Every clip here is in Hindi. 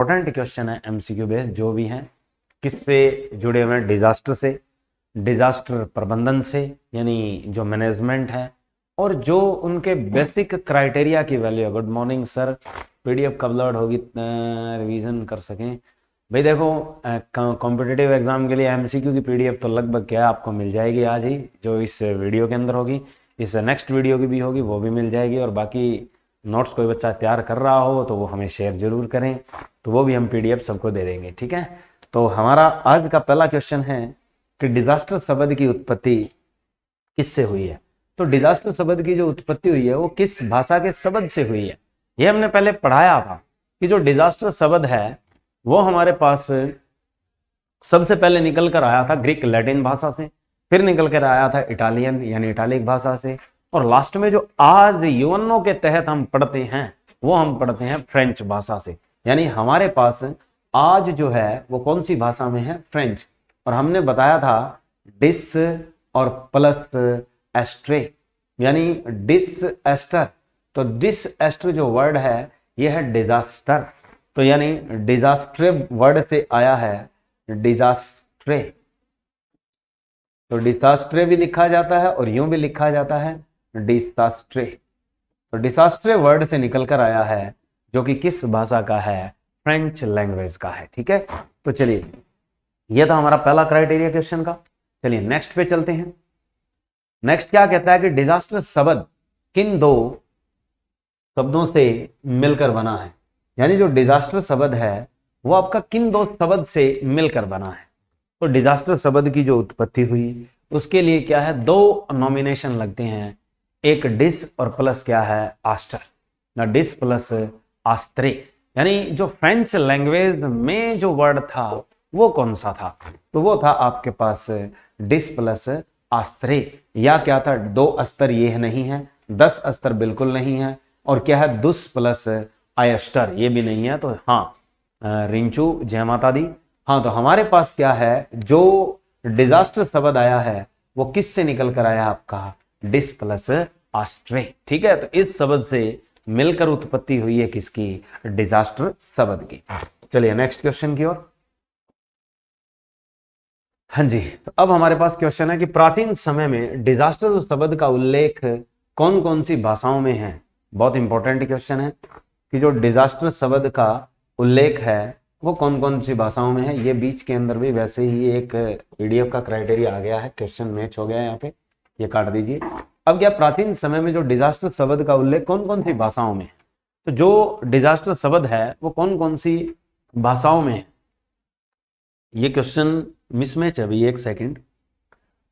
इंपॉर्टेंट क्वेश्चन है एमसीक्यू बेस्ड जो भी हैं, किससे जुड़े हुए हैं? डिजास्टर से, डिजास्टर प्रबंधन से, यानी जो मैनेजमेंट है, और जो उनके बेसिक क्राइटेरिया की वैल्यू है। गुड मॉर्निंग सर, पीडीएफ कब लोड होगी रिवीजन कर सकें? भाई देखो, कॉम्पिटिटिव एग्जाम के लिए एमसीक्यू की पीडीएफ तो लगभग क्या आपको मिल जाएगी आज ही, जो इस वीडियो के अंदर होगी, इस नेक्स्ट वीडियो की भी होगी वो भी मिल जाएगी। और बाकी नोट्स कोई बच्चा तैयार कर रहा हो तो वो हमें शेयर जरूर करें, तो वो भी हम पीडीएफ सबको दे देंगे, ठीक है। तो हमारा आज का पहला क्वेश्चन है कि डिजास्टर शब्द की उत्पत्ति किससे हुई है? तो डिजास्टर शब्द की जो उत्पत्ति हुई है वो किस भाषा के शब्द से हुई है? ये हमने पहले पढ़ाया था कि जो डिजास्टर शब्द है वो हमारे पास सबसे पहले निकल कर आया था ग्रीक लैटिन भाषा से, फिर निकल कर आया था इटालियन यानी इटालिक भाषा से, और लास्ट में जो आज यूएनओ के तहत हम पढ़ते हैं वो हम पढ़ते हैं फ्रेंच भाषा से। यानी हमारे पास आज जो है वो कौन सी भाषा में है? फ्रेंच। और हमने बताया था डिस और प्लस एस्ट्रे, यानी डिस एस्टर। तो डिस एस्टर जो वर्ड है ये है डिजास्टर, तो यानी डिजास्ट्रे वर्ड से आया है डिजास्ट्रे। तो डिजास्ट्रे भी लिखा जाता है और यूं भी लिखा जाता है डिसास्ट्रे। तो डिसास्ट्रे वर्ड से निकल कर आया है जो कि किस भाषा का है? फ्रेंच लैंग्वेज का है, ठीक है। तो चलिए, यह था हमारा पहला क्राइटेरिया क्वेश्चन का। चलिए नेक्स्ट पे चलते हैं। नेक्स्ट क्या कहता है कि डिजास्टर शब्द किन दो शब्दों से मिलकर बना है? यानी जो डिजास्टर शब्द है वो आपका किन दो शब्द से मिलकर बना है? तो डिजास्टर शब्द की जो उत्पत्ति हुई उसके लिए क्या है? दो नॉमिनेशन लगते हैं, एक डिस और प्लस क्या है? आस्टर, ना डिस प्लस आस्त्रे। यानी जो फ्रेंच लैंग्वेज में जो वर्ड था वो कौन सा था? तो वो था आपके पास डिस प्लस आस्त्रे। या क्या था? 2 अस्तर ये नहीं है, 10 अस्तर बिल्कुल नहीं है, और क्या है? दुस प्लस आयस्टर ये भी नहीं है। तो हाँ, रिंचू जय माता दी। हाँ, तो हमारे पास क्या है? जो डिजास्टर शब्द आया है वो किस से निकल कर आया? आपका डिस प्लस आस्ट्रे, ठीक है। तो इस शब्द से मिलकर उत्पत्ति हुई है किसकी? डिजास्टर शब्द की। चलिए नेक्स्ट क्वेश्चन की ओर। हाँ जी, तो अब हमारे पास क्वेश्चन है कि प्राचीन समय में डिजास्टर शब्द का उल्लेख कौन कौन सी भाषाओं में है? बहुत इंपॉर्टेंट क्वेश्चन है कि जो डिजास्टर शब्द का उल्लेख है वो कौन कौन सी भाषाओं में है। ये बीच के अंदर भी वैसे ही एक पीडीएफ का क्राइटेरिया आ गया है, क्वेश्चन मैच हो गया है, यहाँ पे ये काट दीजिए। अब क्या प्राचीन समय में जो डिजास्टर शब्द का उल्लेख कौन कौन सी भाषाओं में है? तो जो डिजास्टर शब्द है वो कौन कौन सी भाषाओं में है? ये क्वेश्चन मिसमैच है अभी, एक सेकंड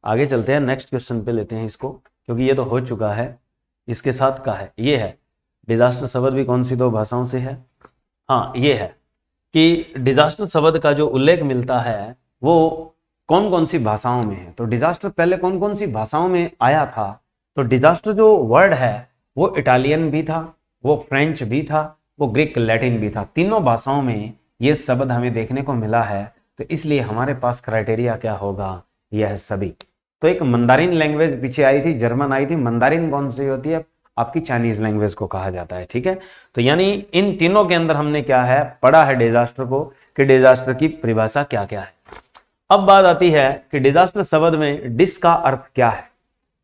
आगे चलते हैं, नेक्स्ट क्वेश्चन पे लेते हैं इसको, क्योंकि ये तो हो चुका है, इसके साथ का है। ये है डिजास्टर शब्द भी कौन सी 2 भाषाओं से है? हाँ, ये है कि डिजास्टर शब्द का जो उल्लेख मिलता है वो कौन कौन सी भाषाओं में है। तो डिजास्टर पहले कौन कौन सी भाषाओं में आया था? तो डिजास्टर जो वर्ड है वो इटालियन भी था, वो फ्रेंच भी था, वो ग्रीक लैटिन भी था। तीनों भाषाओं में ये शब्द हमें देखने को मिला है, तो इसलिए हमारे पास क्राइटेरिया क्या होगा? यह सभी। तो एक मंदारिन लैंग्वेज पीछे आई थी, जर्मन आई थी। मंदारिन कौन सी होती है? आपकी चाइनीज लैंग्वेज को कहा जाता है, ठीक है। तो यानी इन तीनों के अंदर हमने क्या है पढ़ा है डिजास्टर को, कि डिजास्टर की परिभाषा क्या क्या है। अब बात आती है कि डिजास्टर शब्द में डिस का अर्थ क्या है?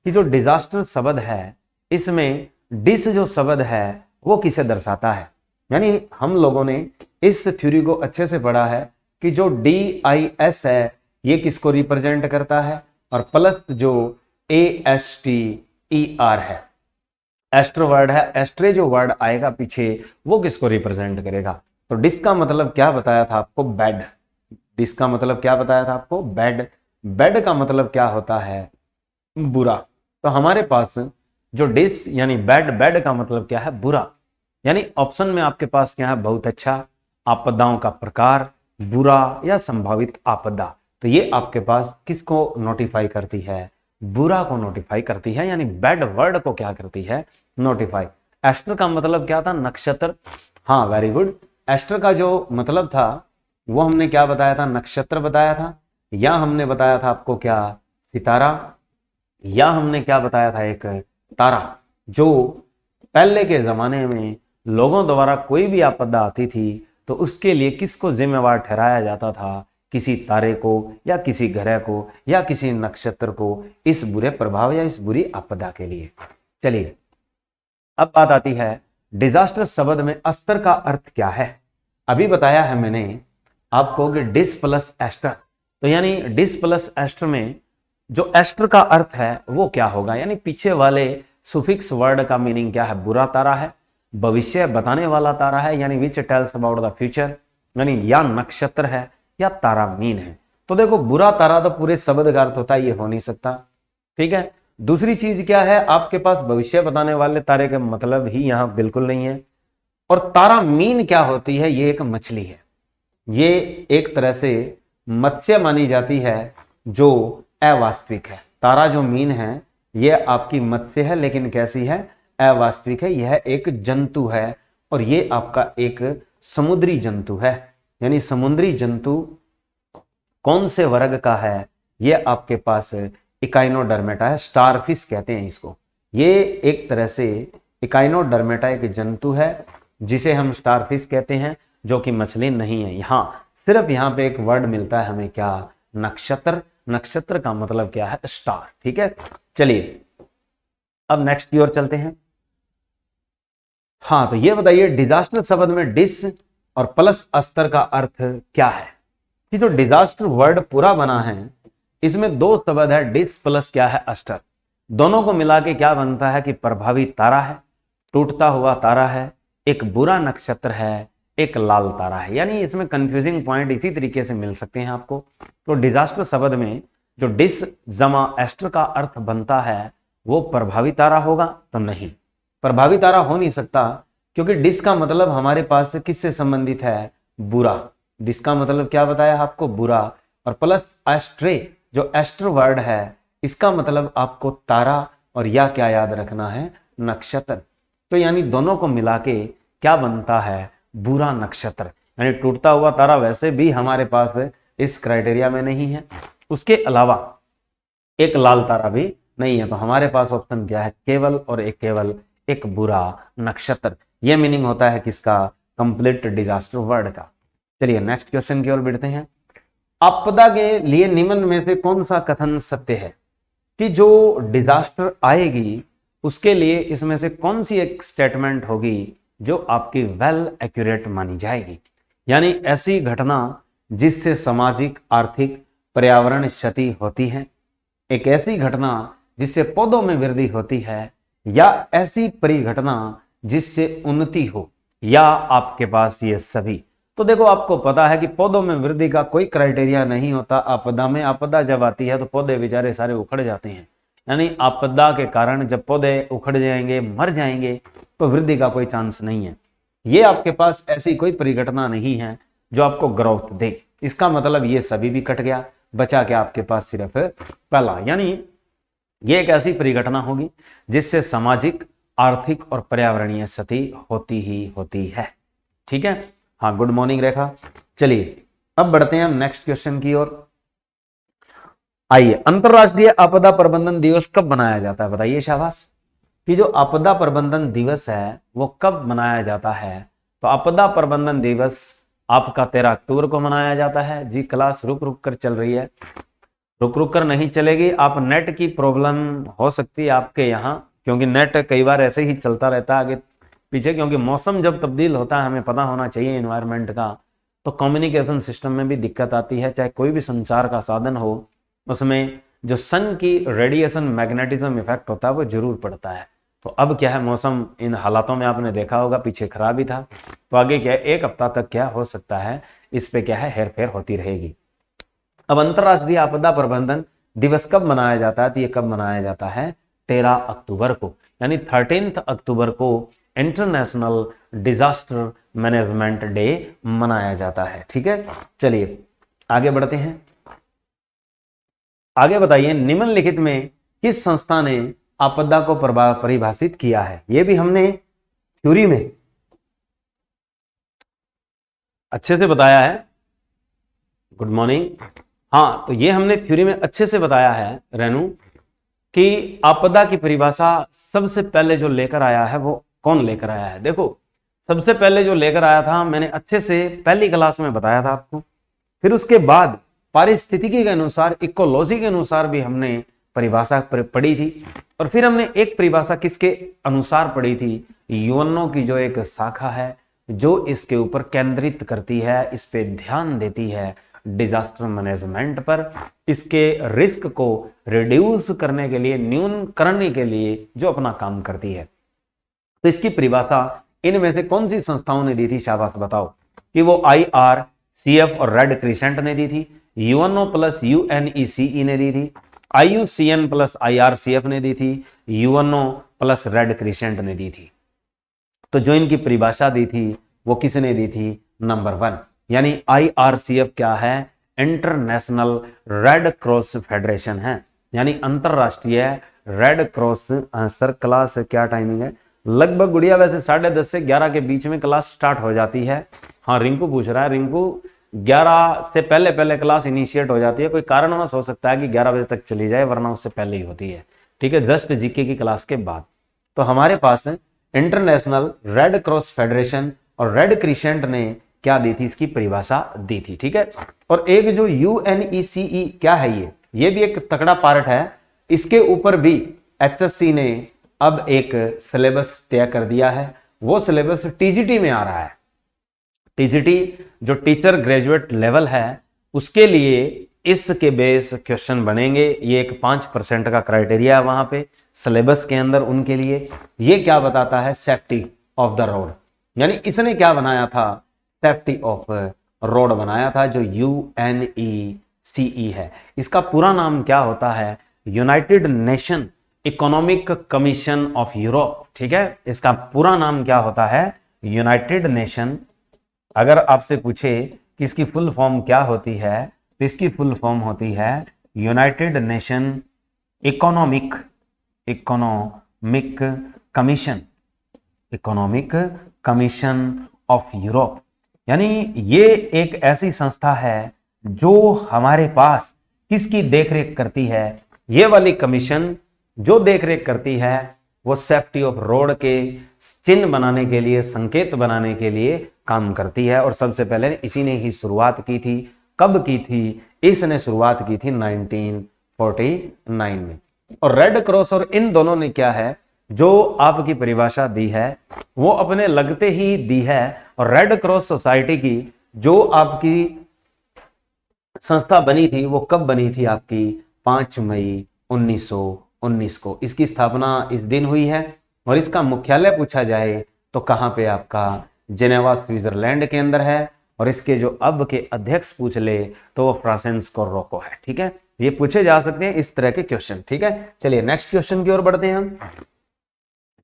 कि जो डिजास्टर शब्द है इसमें डिस जो शब्द है वो किसे दर्शाता है? यानी हम लोगों ने इस थ्योरी को अच्छे से पढ़ा है कि जो DIS है ये किसको रिप्रेजेंट करता है, और प्लस जो ASTER है, एस्टर वर्ड है, एस्ट्रे जो वर्ड आएगा पीछे वो किसको रिप्रेजेंट करेगा? तो डिस का मतलब क्या बताया था आपको? बैड। डिस का मतलब क्या बताया था आपको? बैड। बैड का मतलब क्या होता है? बुरा। तो हमारे पास जो डिस यानी बैड, बैड का मतलब क्या है? बुरा। यानी ऑप्शन में आपके पास क्या है? बहुत अच्छा, आपदाओं का प्रकार, बुरा या संभावित आपदा। तो ये आपके पास किसको नोटिफाई करती है? बुरा को नोटिफाई करती है, यानी बैड वर्ड को क्या करती है? नोटिफाई। एस्टर का मतलब क्या था? नक्षत्र। हाँ, वेरी गुड। एस्टर का जो मतलब था वो हमने क्या बताया था? नक्षत्र बताया था, या हमने बताया था आपको क्या? सितारा, या हमने क्या बताया था? एक तारा। जो पहले के जमाने में लोगों द्वारा कोई भी आपदा आती थी तो उसके लिए किसको जिम्मेवार ठहराया जाता था? किसी तारे को या किसी ग्रह को या किसी नक्षत्र को इस बुरे प्रभाव या इस बुरी आपदा के लिए। चलिए अब बात आती है डिजास्टर शब्द में अस्तर का अर्थ क्या है। अभी बताया है मैंने आपको कि डिस प्लस एस्टर, तो यानी डिस प्लस एस्टर में जो एस्टर का अर्थ है वो क्या होगा, यानी पीछे वाले सुफिक्स वर्ड का मीनिंग क्या है? बुरा तारा है, भविष्य बताने वाला तारा है यानी which tells about the future, यानी या नक्षत्र है या तारा मीन है। तो देखो बुरा तारा तो पूरे शब्द का अर्थ होता है, ये हो नहीं सकता। ठीक है, दूसरी चीज क्या है, आपके पास भविष्य बताने वाले तारे का मतलब ही यहां बिल्कुल नहीं है। और तारा मीन क्या होती है? ये एक मछली है, ये एक तरह से मत्स्य मानी जाती है जो अवास्तविक है। तारा जो मीन है ये आपकी मत्स्य है, लेकिन कैसी है? अवास्तविक है। यह एक जंतु है और ये आपका एक समुद्री जंतु है। यानी समुद्री जंतु कौन से वर्ग का है? ये आपके पास इकाइनोडर्मेटा है, स्टारफिश कहते हैं इसको। ये एक तरह से इकाइनोडर्मेटा एक जंतु है जिसे हम स्टारफिश कहते हैं, जो कि मछली नहीं है। सिर्फ यहाँ पे एक वर्ड मिलता है हमें, क्या? नक्षत्र। नक्षत्र का मतलब क्या है? स्टार। ठीक है, चलिए अब नेक्स्ट की ओर चलते हैं। हाँ, तो ये बताइए डिजास्टर शब्द में डिस और प्लस अस्तर का अर्थ क्या है? कि जो डिजास्टर वर्ड पूरा बना है इसमें दो शब्द है, डिस प्लस क्या है? अस्तर। दोनों को मिला के क्या बनता है? कि प्रभावी तारा है, टूटता हुआ तारा है, एक बुरा नक्षत्र है, एक लाल तारा है। यानी इसमें कंफ्यूजिंग पॉइंट इसी तरीके से मिल सकते हैं आपको। तो डिजास्टर शब्द में जो डिस जमा एस्टर का अर्थ बनता है वो प्रभावी तारा होगा? तो नहीं, प्रभावी तारा हो नहीं सकता, क्योंकि डिस का मतलब हमारे पास किससे संबंधित है? बुरा। डिस का मतलब क्या बताया आपको? बुरा। और प्लस एस्ट्रे, जो एस्टर वर्ड है, इसका मतलब आपको तारा और या क्या याद रखना है? नक्षत्र। तो यानी दोनों को मिला के क्या बनता है? बुरा नक्षत्र। यानी टूटता हुआ तारा वैसे भी हमारे पास इस क्राइटेरिया में नहीं है, उसके अलावा एक लाल तारा भी नहीं है। तो हमारे पास ऑप्शन क्या है? केवल और एक केवल एक बुरा नक्षत्र। यह मीनिंग होता है किसका? कंप्लीट डिजास्टर वर्ड का। चलिए नेक्स्ट क्वेश्चन की ओर बढ़ते हैं। आपदा के लिए निम्न में से कौन सा कथन सत्य है? कि जो डिजास्टर आएगी उसके लिए इसमें से कौन सी एक स्टेटमेंट होगी जो आपकी वेल एक्यूरेट मानी जाएगी? यानी ऐसी घटना जिससे सामाजिक, आर्थिक, पर्यावरण क्षति होती है, एक ऐसी घटना जिससे पौधों में वृद्धि होती है, या ऐसी परिघटना जिससे उन्नति हो, या आपके पास ये सभी। तो देखो आपको पता है कि पौधों में वृद्धि का कोई क्राइटेरिया नहीं होता। आपदा में, आपदा जब आती है तो पौधे बेचारे सारे उखड़ जाते हैं। यानी आपदा के कारण जब पौधे उखड़ जाएंगे, मर जाएंगे, तो वृद्धि का कोई चांस नहीं है। ये आपके पास ऐसी कोई परिघटना नहीं है जो आपको ग्रोथ दे। इसका मतलब ये सभी भी कट गया, बचा क्या आपके पास? सिर्फ पहला। यानी ये एक ऐसी परिघटना होगी जिससे सामाजिक, आर्थिक और पर्यावरणीय क्षति होती ही होती है। ठीक है, हाँ, गुड मॉर्निंग रेखा। चलिए अब बढ़ते हैं हम नेक्स्ट क्वेश्चन की ओर। आइए, अंतरराष्ट्रीय आपदा प्रबंधन दिवस कब मनाया जाता है? बताइए शाबाश। कि जो आपदा प्रबंधन दिवस है वो कब मनाया जाता है? तो आपदा प्रबंधन दिवस आपका 13 अक्टूबर को मनाया जाता है। जी क्लास रुक रुक कर चल रही है, रुक रुक कर नहीं चलेगी। आप नेट की प्रॉब्लम हो सकती है आपके यहाँ, क्योंकि नेट कई बार ऐसे ही चलता रहता है आगे पीछे, क्योंकि मौसम जब तब्दील होता है हमें पता होना चाहिए एनवायरनमेंट का, तो कम्युनिकेशन सिस्टम में भी दिक्कत आती है। चाहे कोई भी संचार का साधन हो, उसमें जो सन की रेडिएशन मैग्नेटिज्म इफेक्ट होता है वो जरूर पड़ता है। तो अब क्या है, मौसम इन हालातों में आपने देखा होगा पीछे खराब ही था, तो आगे क्या है, एक हफ्ता तक क्या हो सकता है, इस पे क्या है, हेर फेर होती रहेगी। अब अंतरराष्ट्रीय आपदा प्रबंधन दिवस कब मनाया जाता है? तो ये कब मनाया जाता है? 13 अक्टूबर को, यानी 13 अक्टूबर को इंटरनेशनल डिजास्टर मैनेजमेंट डे मनाया जाता है। ठीक है, चलिए आगे बढ़ते हैं। आगे बताइए, निम्नलिखित में किस संस्था ने आपदा को परिभाषित किया है? ये भी हमने थ्योरी में अच्छे से बताया है। Good morning. हाँ, तो ये हमने थ्योरी में अच्छे से बताया है रेनू, कि आपदा की परिभाषा सबसे पहले जो लेकर आया है वो कौन लेकर आया है? देखो, सबसे पहले जो लेकर आया था मैंने अच्छे से पहली क्लास में बताया था आपको। फिर उसके बाद पारिस्थितिकी के अनुसार, इकोलॉजी के अनुसार भी हमने परिभाषा पढ़ी थी। और फिर हमने एक परिभाषा किसके अनुसार पढ़ी थी, यूएनओ की जो एक शाखा है जो इसके ऊपर केंद्रित करती है, इस पे ध्यान देती है डिजास्टर मैनेजमेंट पर, इसके रिस्क को रिड्यूस करने के लिए, न्यून करने के लिए जो अपना काम करती है। तो इसकी परिभाषा इनमें से कौन सी संस्थाओं ने दी थी, शाबाश बताओ। कि वो IRCF और रेड क्रिसेंट ने दी थी, यूएनओ प्लस UNECE ने दी थी, IUCN प्लस IRCF ने दी थी, यूएनओ प्लस रेड क्रिसेंट ने दी थी। तो जो इनकी परिभाषा दी थी वो किसने दी थी, नंबर 1, यानी IRCF क्या है, इंटरनेशनल रेड क्रॉस फेडरेशन है, यानी अंतरराष्ट्रीय रेड क्रॉस। सर क्लास क्या टाइमिंग है, लगभग गुड़िया वैसे 10:30 से 11 के बीच में क्लास स्टार्ट हो जाती है। हाँ रिंकू पूछ रहा है, रिंकू 11 से पहले पहले क्लास इनिशिएट हो जाती है, कोई कारणवश हो सकता है कि 11 बजे तक चली जाए, वरना उससे पहले ही होती है, ठीक है, जस्ट जीके की क्लास के बाद। तो हमारे पास इंटरनेशनल रेड क्रॉस फेडरेशन और रेड क्रिसेंट ने क्या दी थी, इसकी परिभाषा दी थी, ठीक है। और एक जो UNECE क्या है, ये भी एक तगड़ा पार्ट है, इसके ऊपर भी HSC ने अब एक सिलेबस तय कर दिया है। वो सिलेबस TGT में आ रहा है। TGT जो टीचर ग्रेजुएट लेवल है उसके लिए इसके बेस क्वेश्चन बनेंगे। ये एक 5% का क्राइटेरिया है वहां पे सिलेबस के अंदर उनके लिए। ये क्या बताता है, सेफ्टी ऑफ द रोड, यानी इसने क्या बनाया था, सेफ्टी ऑफ रोड बनाया था, जो UNECE है। इसका पूरा नाम क्या होता है, united nation economic commission of Europe, ठीक है। इसका पूरा नाम क्या होता है, यूनाइटेड नेशन। अगर आपसे पूछे कि इसकी फुल फॉर्म क्या होती है, तो इसकी फुल फॉर्म होती है united nation economic commission, economic commission of Europe. यानी ये एक ऐसी संस्था है जो हमारे पास किसकी देखरेख करती है, ये वाली कमीशन जो देखरेख करती है वो सेफ्टी ऑफ रोड के चिन्ह बनाने के लिए, संकेत बनाने के लिए काम करती है। और सबसे पहले इसी ने ही शुरुआत की थी। कब की थी, इसने शुरुआत की थी 1949 में। और रेड क्रॉस और इन दोनों ने क्या है, जो आपकी परिभाषा दी है वो अपने लगते ही दी है। और रेड क्रॉस सोसाइटी की जो आपकी संस्था बनी थी वो कब बनी थी, आपकी 5 मई 1919 को इसकी स्थापना इस दिन हुई है। और इसका मुख्यालय पूछा जाए तो कहां पे, आपका जेनेवा स्विट्जरलैंड के अंदर है। और इसके जो अब के अध्यक्ष पूछ ले तो वो फ्रांसिस्को रोको है, ठीक है। ये पूछे जा सकते हैं इस तरह के क्वेश्चन, ठीक है। चलिए नेक्स्ट क्वेश्चन की ओर बढ़ते हैं हम।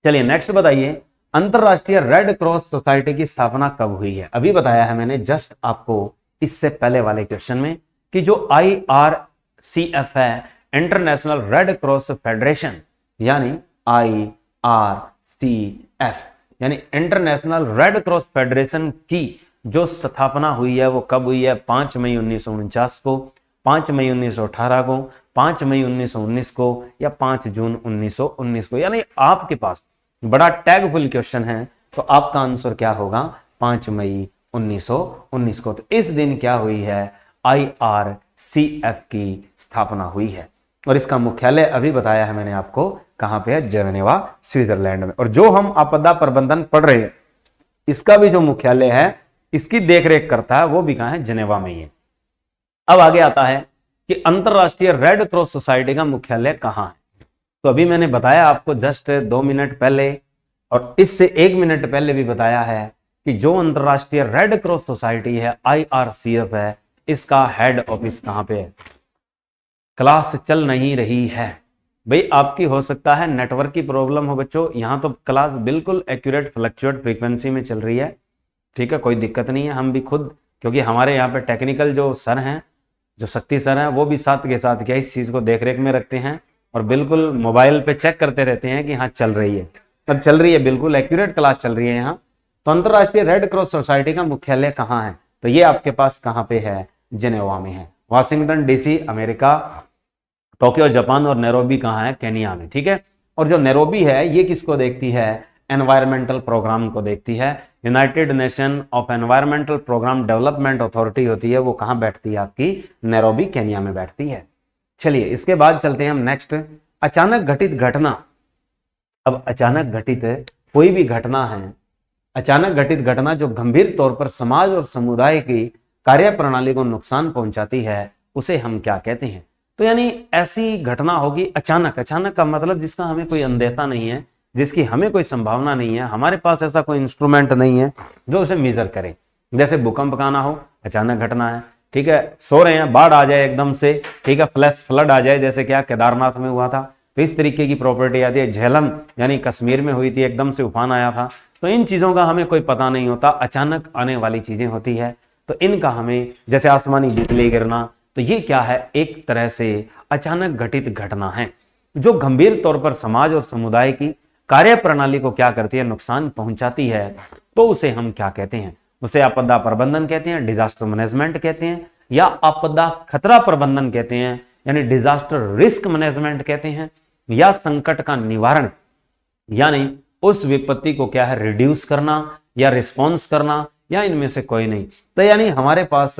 चलिए नेक्स्ट बताइए, अंतरराष्ट्रीय रेड क्रॉस सोसाइटी की स्थापना कब हुई है। अभी बताया है मैंने जस्ट आपको इससे पहले वाले क्वेश्चन में कि जो IRCF है, इंटरनेशनल रेड क्रॉस फेडरेशन, यानी IRCF यानी इंटरनेशनल रेड क्रॉस फेडरेशन की जो स्थापना हुई है वो कब हुई है, 5 मई 1949 को, 5 मई 1918 को, 5 मई 1919 को, या 5 जून 1919 को। यानी आपके पास बड़ा टैगफुल क्वेश्चन है, तो आपका आंसर क्या होगा, 5 मई 1919 को। तो इस दिन क्या हुई है, IRCF की स्थापना हुई है। और इसका मुख्यालय अभी बताया है मैंने आपको, कहां पे है, जेनेवा स्विट्जरलैंड में। और जो हम आपदा प्रबंधन पढ़ रहे हैं इसका भी जो मुख्यालय है, इसकी देखरेख करता है, वो भी कहां है, जेनेवा में ही है। अब आगे आता है कि अंतरराष्ट्रीय रेड क्रॉस सोसाइटी का मुख्यालय कहां है। तो अभी मैंने बताया आपको जस्ट 2 मिनट पहले, और इससे 1 मिनट पहले भी बताया है कि जो अंतरराष्ट्रीय रेड क्रॉस सोसाइटी है, IRCF है, इसका हेड ऑफिस कहां पे है। क्लास चल नहीं रही है भाई, आपकी हो सकता है नेटवर्क की प्रॉब्लम हो बच्चों, यहां तो क्लास बिल्कुल एक्यूरेट फ्लक्चुएट फ्रीक्वेंसी में चल रही है, ठीक है, कोई दिक्कत नहीं है। हम भी खुद, क्योंकि हमारे यहाँ पे टेक्निकल जो सर हैं, जो शक्ति सर हैं, वो भी साथ के साथ क्या इस चीज़ को देख रेख में रखते हैं और बिल्कुल मोबाइल पे चेक करते रहते हैं कि हाँ चल रही है, तब चल रही है, बिल्कुल एक्यूरेट क्लास चल रही है यहाँ। तो अंतरराष्ट्रीय रेड क्रॉस सोसाइटी का मुख्यालय कहाँ है, तो ये आपके पास कहाँ पे है, जेनेवा में है। Washington DC America, Tokyo Japan, और नैरोबी कहाँ है, केनिया में, ठीक है। और जो नैरोबी है ये किसको देखती है, एनवायरमेंटल प्रोग्राम को देखती है, united nation of environmental program development authority होती है, वो कहाँ बैठती है? आपकी नैरोबी केन्या में बैठती है। चलिए इसके बाद चलते हैं हम नेक्स्ट, अचानक घटित घटना। अब अचानक घटित कोई भी घटना है, अचानक घटित घटना जो गंभीर तौर पर समाज और समुदाय की कार्यप्रणाली को नुकसान पहुंचाती है, उसे हम क्या कहते हैं? तो यानी ऐसी घटना होगी अचानक, अचानक का मतलब जिसका हमें कोई अंदेशा नहीं है, जिसकी हमें कोई संभावना नहीं है, हमारे पास ऐसा कोई इंस्ट्रूमेंट नहीं है जो उसे मेजर करे। जैसे भूकंप का ना हो, अचानक घटना है, ठीक है, सो रहे हैं, बाढ़ आ जाए एकदम से, ठीक है, फ्लैश फ्लड आ जाए, जैसे क्या केदारनाथ में हुआ था, तो इस तरीके की प्रॉपर्टी आती है। झेलम यानी कश्मीर में हुई थी, एकदम से उफान आया था। तो इन चीजों का हमें कोई पता नहीं होता, अचानक आने वाली चीजें होती है, तो इनका हमें, जैसे आसमानी बिजली गिरना, तो ये क्या है? एक तरह से अचानक घटित घटना है जो गंभीर तौर पर समाज और समुदाय की कार्यप्रणाली को क्या करती है? नुकसान पहुंचाती है। तो उसे हम क्या कहते हैं? उसे आपदा प्रबंधन कहते हैं, डिजास्टर मैनेजमेंट कहते हैं, या आपदा खतरा प्रबंधन कहते हैं, यानी डिजास्टर रिस्क मैनेजमेंट कहते हैं, या संकट का निवारण, यानी उस विपत्ति को क्या है? रिड्यूस करना या रिस्पॉन्स करना, या इनमें से कोई नहीं। तो यानी हमारे पास,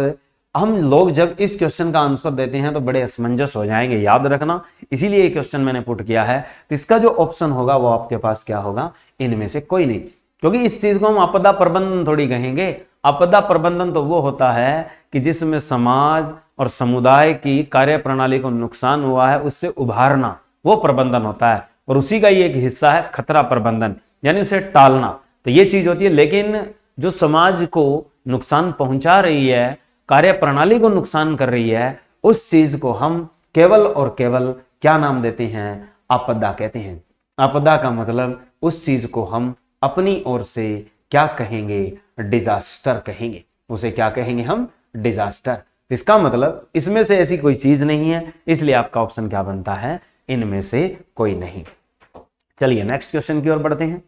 हम लोग जब इस क्वेश्चन का आंसर देते हैं तो बड़े असमंजस हो जाएंगे, याद रखना, इसीलिए ये क्वेश्चन मैंने पुट किया है। तो इसका जो ऑप्शन होगा वो आपके पास क्या होगा? इनमें से कोई नहीं, क्योंकि इस चीज को हम आपदा प्रबंधन थोड़ी कहेंगे। आपदा प्रबंधन तो वो होता है कि जिसमें समाज और समुदाय की कार्यप्रणाली को नुकसान हुआ है, उससे उभारना, वो प्रबंधन होता है, और उसी का ही एक हिस्सा है खतरा प्रबंधन, यानी उसे टालना। तो ये चीज होती है। लेकिन जो समाज को नुकसान पहुंचा रही है, कार्यप्रणाली को नुकसान कर रही है, उस चीज को हम केवल और केवल क्या नाम देते हैं? आपदा कहते हैं। आपदा का मतलब उस चीज को हम अपनी ओर से क्या कहेंगे? डिजास्टर कहेंगे। उसे क्या कहेंगे हम? डिजास्टर। इसका मतलब इसमें से ऐसी कोई चीज नहीं है, इसलिए आपका ऑप्शन क्या बनता है? इनमें से कोई नहीं। चलिए नेक्स्ट क्वेश्चन की ओर बढ़ते हैं।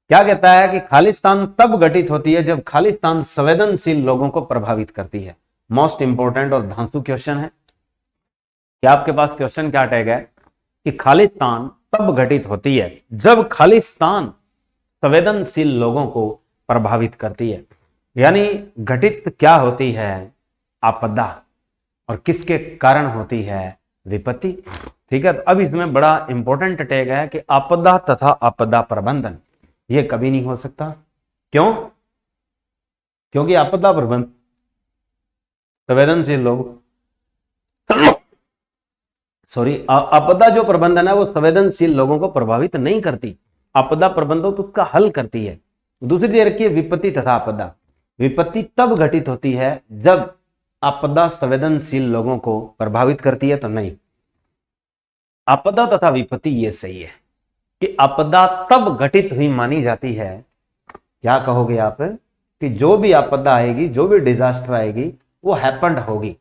क्या कहता है कि खालिस्तान तब घटित होती है जब खालिस्तान संवेदनशील लोगों को प्रभावित करती है। मोस्ट इंपोर्टेंट और धांसू क्वेश्चन है। क्या आपके पास क्वेश्चन क्या टैग है कि खालिस्तान तब घटित होती है जब खालिस्तान संवेदनशील लोगों को प्रभावित करती है, यानी घटित क्या होती है? आपदा, और किसके कारण होती है? विपत्ति। ठीक है, तो अब इसमें बड़ा इंपॉर्टेंट टैग है कि आपदा तथा आपदा प्रबंधन, ये कभी नहीं हो सकता। क्यों? क्योंकि आपदा प्रबंधन संवेदनशील लोग आपदा जो प्रबंधन है वो संवेदनशील लोगों को प्रभावित नहीं करती। आपदा प्रबंधन तो उसका हल करती है। दूसरी तरफ रखिए विपत्ति तथा आपदा। विपत्ति तब घटित होती है जब आपदा संवेदनशील लोगों को प्रभावित करती है, तो नहीं। आपदा तथा विपत्ति ये सही है कि आपदा तब घटित हुई मानी जाती है। क्या कहोगे आप? कि जो भी आपदा आएगी, जो भी डिजास्टर आएगी, वो हैपेंड होगी।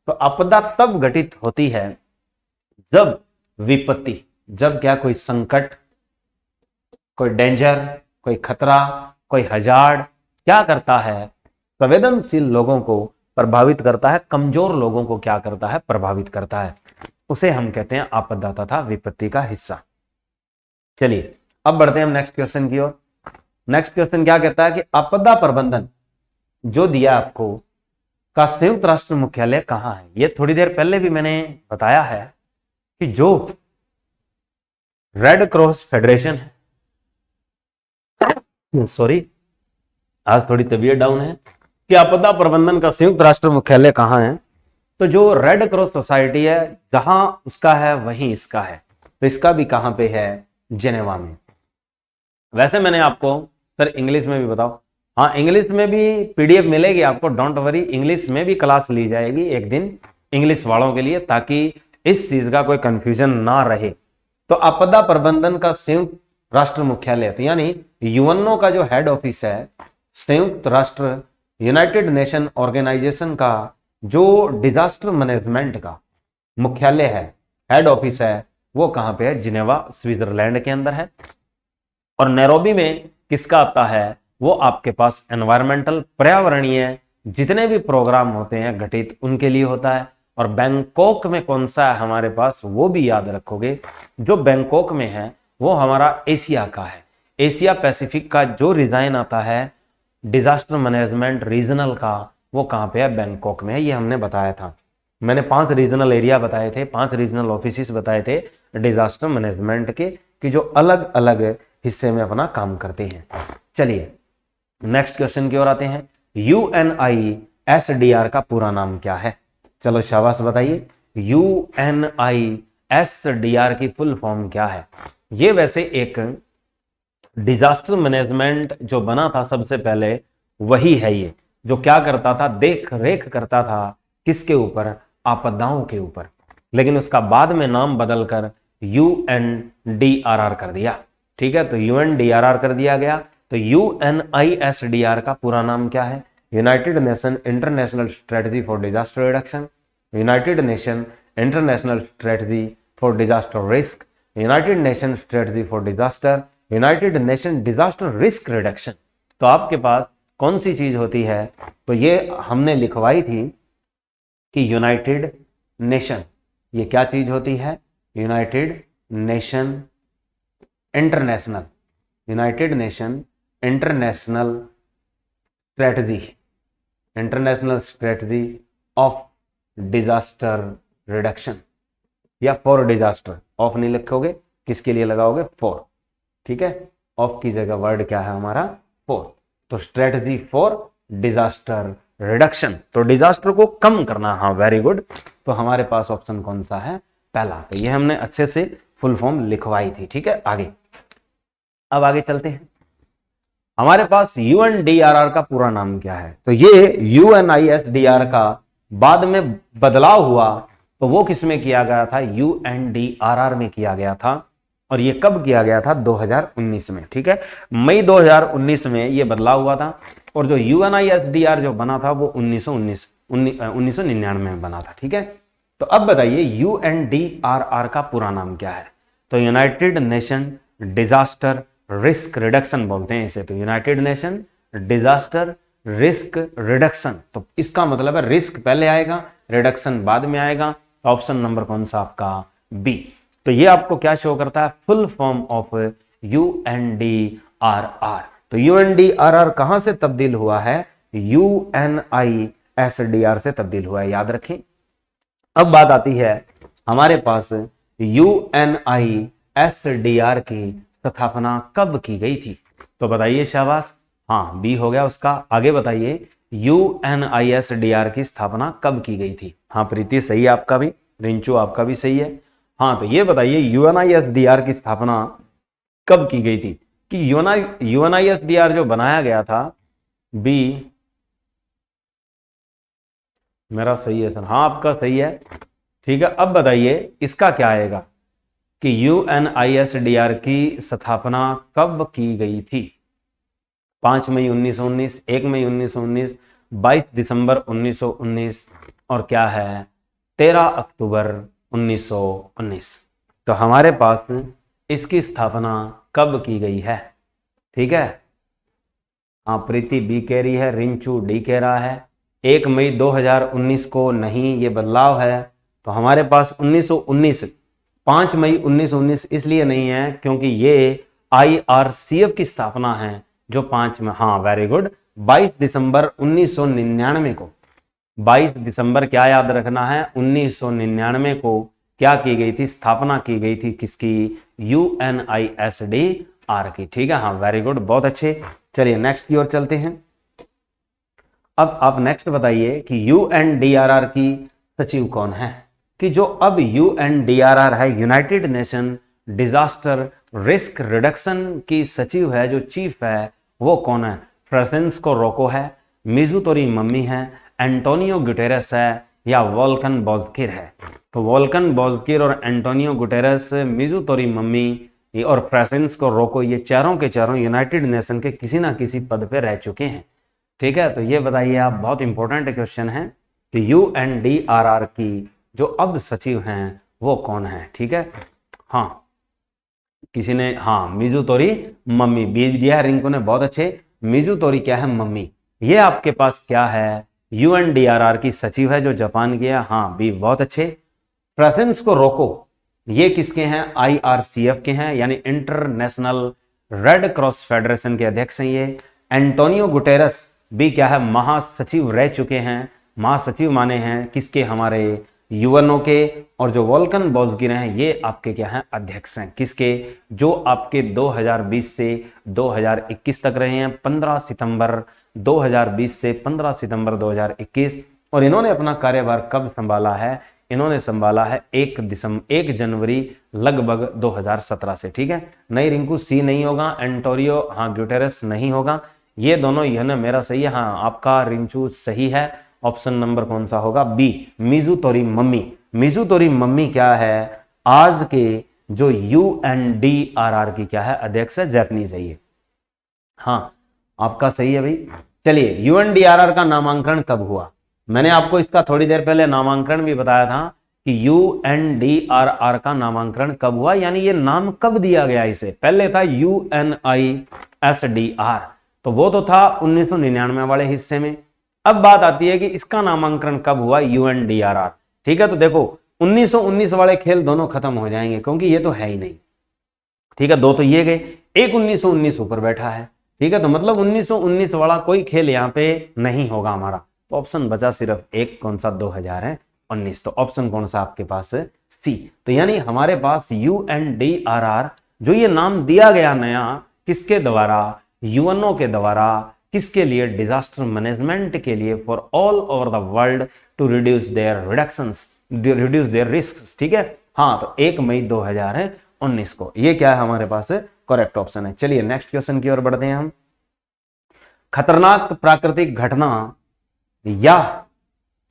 तो आपदा तब घटित होती है जब विपत्ति, जब क्या कोई संकट, कोई डेंजर, कोई खतरा, कोई हजार्ड क्या करता है? संवेदनशील लोगों को प्रभावित करता है, कमजोर लोगों को क्या करता है? प्रभावित करता है। उसे हम कहते हैं आपदा तथा विपत्ति का हिस्सा। चलिए अब बढ़ते हैं हम नेक्स्ट क्वेश्चन की ओर। नेक्स्ट क्वेश्चन क्या कहता है कि आपदा प्रबंधन जो दिया आपको का संयुक्त राष्ट्र मुख्यालय कहां है? ये थोड़ी देर पहले भी मैंने बताया है कि जो रेड क्रॉस फेडरेशन है, सॉरी आज थोड़ी तबीयत डाउन है, कि आपदा प्रबंधन का संयुक्त राष्ट्र मुख्यालय कहां है? तो जो रेड क्रॉस सोसाइटी है जहां उसका है वहीं इसका है। तो इसका भी कहां पे है? जेनेवा में। वैसे मैंने आपको सर इंग्लिश में भी बताओ, हाँ इंग्लिश में भी पीडीएफ मिलेगी आपको, डोंट वरी, इंग्लिश में भी क्लास ली जाएगी एक दिन इंग्लिश वालों के लिए, ताकि इस चीज का कोई कंफ्यूजन ना रहे। तो आपदा प्रबंधन का संयुक्त राष्ट्र मुख्यालय, तो यानी यूएनओ का जो हेड ऑफिस है, संयुक्त राष्ट्र यूनाइटेड नेशन ऑर्गेनाइजेशन का जो डिजास्टर मैनेजमेंट का मुख्यालय है, हेड ऑफिस है, वो कहां पे है? जिनेवा स्विट्जरलैंड के अंदर है। और नैरोबी में किसका आता है? वो आपके पास एनवायरमेंटल, पर्यावरणीय जितने भी प्रोग्राम होते हैं घटित, उनके लिए होता है। और बैंकॉक में कौन सा है हमारे पास? वो भी याद रखोगे, जो बैंकॉक में है वो हमारा एशिया का है। एशिया पैसिफिक का जो डिजाइन आता है डिजास्टर मैनेजमेंट रीजनल का, वो कहाँ पे है? बैंकॉक में है। ये हमने बताया था, मैंने 5 रीजनल एरिया बताए थे, 5 रीजनल ऑफिस बताए थे डिजास्टर मैनेजमेंट के, कि जो अलग अलग हिस्से में अपना काम करते हैं। चलिए नेक्स्ट क्वेश्चन की ओर आते हैं। UNISDR का पूरा नाम क्या है? चलो शाबाश बताइए, UNISDR की फुल फॉर्म क्या है? ये वैसे एक डिजास्टर मैनेजमेंट जो बना था सबसे पहले, वही है ये, जो क्या करता था? देख रेख करता था किसके ऊपर? आपदाओं के ऊपर। लेकिन उसका बाद में नाम बदलकर UNDRR कर दिया। ठीक है, तो UNDRR कर दिया गया। तो UNISDR का पूरा नाम क्या है? United nation international strategy for disaster reduction, United nation international strategy for disaster risk, United nation strategy for disaster, United nation disaster risk reduction. तो आपके पास कौन सी चीज होती है? तो ये हमने लिखवाई थी कि यूनाइटेड नेशन, ये क्या चीज होती है? United nation international, United nation international strategy of disaster reduction, या फॉर डिजास्टर। ऑफ नहीं लिखोगे, किसके लिए लगाओगे? फॉर। ठीक है, ऑफ की जगह वर्ड क्या है हमारा? फॉर। तो स्ट्रेटजी फॉर डिजास्टर रिडक्शन, तो डिजास्टर को कम करना। हाँ वेरी गुड। तो हमारे पास ऑप्शन कौन सा है? पहला। तो ये हमने अच्छे से फुल फॉर्म लिखवाई थी। ठीक है, आगे अब आगे चलते हैं। हमारे पास UNDRR का पूरा नाम क्या है? तो ये UNISDR का बाद में बदलाव हुआ, तो वो किसमें किया गया था? UNDRR में किया गया था। और ये कब किया गया था? 2019 में। ठीक है, मई 2019 में ये बदलाव हुआ था। और जो UNISDR जो बना था वो 1999 में बना था। ठीक है, तो अब बताइए UNDRR का पूरा नाम क्या है? तो United nation disaster risk reduction बोलते हैं इसे। तो United nation disaster risk reduction, तो इसका मतलब है रिस्क पहले आएगा, रिडक्शन बाद में आएगा। ऑप्शन नंबर कौन सा आपका? बी। तो ये आपको क्या शो करता है? Full form of UNDRR। तो UNDRR कहां से तब्दील हुआ है? UNISDR से तब्दील हुआ है, याद रखें। अब बात आती है हमारे पास UNISDR की स्थापना कब की गई थी? तो बताइए शाबाश। हाँ बी हो गया उसका। आगे बताइए UNISDR की स्थापना कब की गई थी? हाँ प्रीति सही है आपका भी, रिंचू आपका भी सही है। हाँ तो ये बताइए UNISDR की स्थापना कब की गई थी? कि UNISDR जो बनाया गया था, बी मेरा सही है सर। हाँ आपका सही है। ठीक है, अब बताइए इसका क्या आएगा कि UNISDR की स्थापना कब की गई थी? 5 मई 1919, 1 मई 1919, 22 दिसंबर 1919 और क्या है 13 अक्टूबर 1919। तो हमारे पास इसकी स्थापना कब की गई है? ठीक है, हाँ प्रीति बी कह रही है, रिंचू डी कह रहा है। 1 मई 2019 को नहीं, ये बदलाव है। तो हमारे पास 1919, 5 मई 1919 इसलिए नहीं है क्योंकि ये IRCF की स्थापना है जो 5 में, हाँ वेरी गुड, 22 दिसंबर 1999 को, 22 दिसंबर क्या याद रखना है? 1999 को क्या की गई थी? स्थापना की गई थी किसकी? UNISDR की। ठीक है, हाँ वेरी गुड, बहुत अच्छे। चलिए नेक्स्ट की ओर चलते हैं। अब आप नेक्स्ट बताइए कि UNDRR की सचिव कौन है? कि जो अब UNDRR है, united nation disaster risk reduction की सचिव है, जो चीफ है वो कौन है? फ्रांसिस्को रोको है, मिजुतोरी मम्मी है, एंटोनियो गुटेरेस है, या वोल्कन बोजकिर है? तो वोल्कन बोजकिर और एंटोनियो गुटेरेस, मिजुतोरी मम्मी और फ्रांसिस्को रोको, ये चारों के चारों यूनाइटेड नेशन के किसी ना किसी पद पे रह चुके हैं। ठीक है, तो ये बताइए आप, बहुत इंपॉर्टेंट क्वेश्चन है कि UNDRR की जो अब सचिव हैं वो कौन है? ठीक है, हाँ किसी ने, हाँ मिजुतोरी मम्मी, बी दिया है रिंकू ने, बहुत अच्छे। मिजुतोरी क्या है? मम्मी। ये आपके पास क्या है? UNDRR की सचिव है जो जापान की है, हाँ बी, बहुत अच्छे। फ्रांसिस्को रोको ये किसके हैं? IRCF के हैं, यानी इंटरनेशनल रेड क्रॉस फेडरेशन के अध्यक्ष हैं ये। एंटोनियो गुटेरस भी क्या है, महासचिव रह चुके हैं। महासचिव माने हैं किसके, हमारे यूएनओ के। और जो वोल्कन बोसगिर हैं ये आपके क्या हैं, अध्यक्ष हैं किसके, जो आपके 2020 से 2021 तक रहे हैं, 15 सितंबर 2020 से 15 सितंबर 2021। और इन्होंने अपना कार्यभार कब संभाला है, इन्होंने संभाला है 1 जनवरी लगभग 2017 से। ठीक है, नहीं रिंकू सी नहीं होगा, एंटोनियो हाँ ग्यूटेरस नहीं होगा, ये दोनों, यह ना मेरा सही है, हाँ आपका रिंचू सही है। ऑप्शन नंबर कौन सा होगा, बी, मिजुतोरी मम्मी। मिजुतोरी मम्मी क्या है, आज के जो UNDRR की क्या है, अध्यक्ष है, जापानीज है ये। हाँ आपका सही है भाई। चलिए UNDRR का नामांकन कब हुआ, मैंने आपको इसका थोड़ी देर पहले नामांकन भी बताया था कि UNDRR का नामांकन कब हुआ, यानी ये नाम कब दिया गया इसे। पहले था UNISDR, तो वो तो था 1999 वाले हिस्से में। अब बात आती है कि इसका नामांकन कब हुआ, UNDRR। ठीक है, तो देखो 1919 वाले खेल दोनों खत्म हो जाएंगे क्योंकि ये तो है ही नहीं। ठीक है, दो तो ये गए, एक 1919 ऊपर बैठा है। ठीक है, तो मतलब 1919 वाला कोई खेल यहाँ पे नहीं होगा हमारा। तो ऑप्शन बचा सिर्फ एक, कौन सा, 2019। तो ऑप्शन कौन सा आपके पास, सी। तो यानी हमारे पास UNDRR जो ये नाम दिया गया नया, किसके द्वारा, यूएनओ के द्वारा, किसके लिए, डिजास्टर मैनेजमेंट के लिए, for all over the world to reduce their risks. ठीक है, हाँ तो 1 मई 2019 को ये क्या है हमारे पास, करेक्ट ऑप्शन है। चलिए नेक्स्ट क्वेश्चन की ओर बढ़ते हैं हम। खतरनाक प्राकृतिक घटना या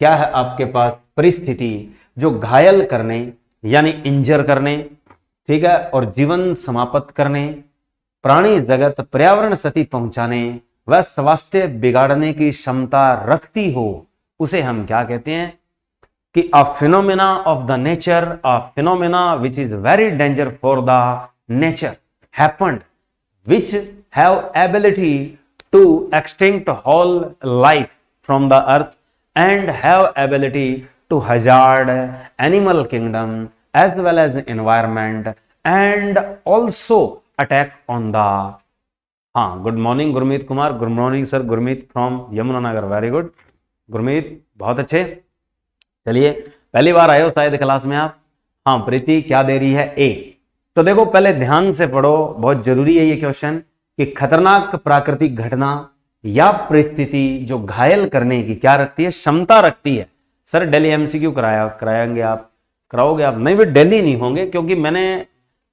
क्या है आपके पास परिस्थिति जो घायल करने यानी इंजर करने, ठीक है, और जीवन समाप्त करने, प्राणी जगत पर्यावरण क्षति पहुंचाने व स्वास्थ्य बिगाड़ने की क्षमता रखती हो, उसे हम क्या कहते हैं कि अ phenomena of the nature, a phenomena which is very danger for the nature happened which have ability to extinct whole life from the earth and have ability to hazard animal kingdom as well as environment and also attack on the, हाँ good morning Gurmeet Kumar, good morning sir, Gurmeet from Yamunanagar, very good Gurmeet, बहुत अच्छे। चलिए पहली बार आए हो शायद क्लास में आप। हाँ प्रीति क्या दे रही है, ए। तो देखो पहले ध्यान से पढ़ो, बहुत जरूरी है ये क्वेश्चन, कि खतरनाक प्राकृतिक घटना या परिस्थिति जो घायल करने की क्या रखती है, क्षमता रखती है। सर डेली एमसीक्यू कराएंगे आप, कराओगे आप? नहीं, वे डेली नहीं होंगे क्योंकि मैंने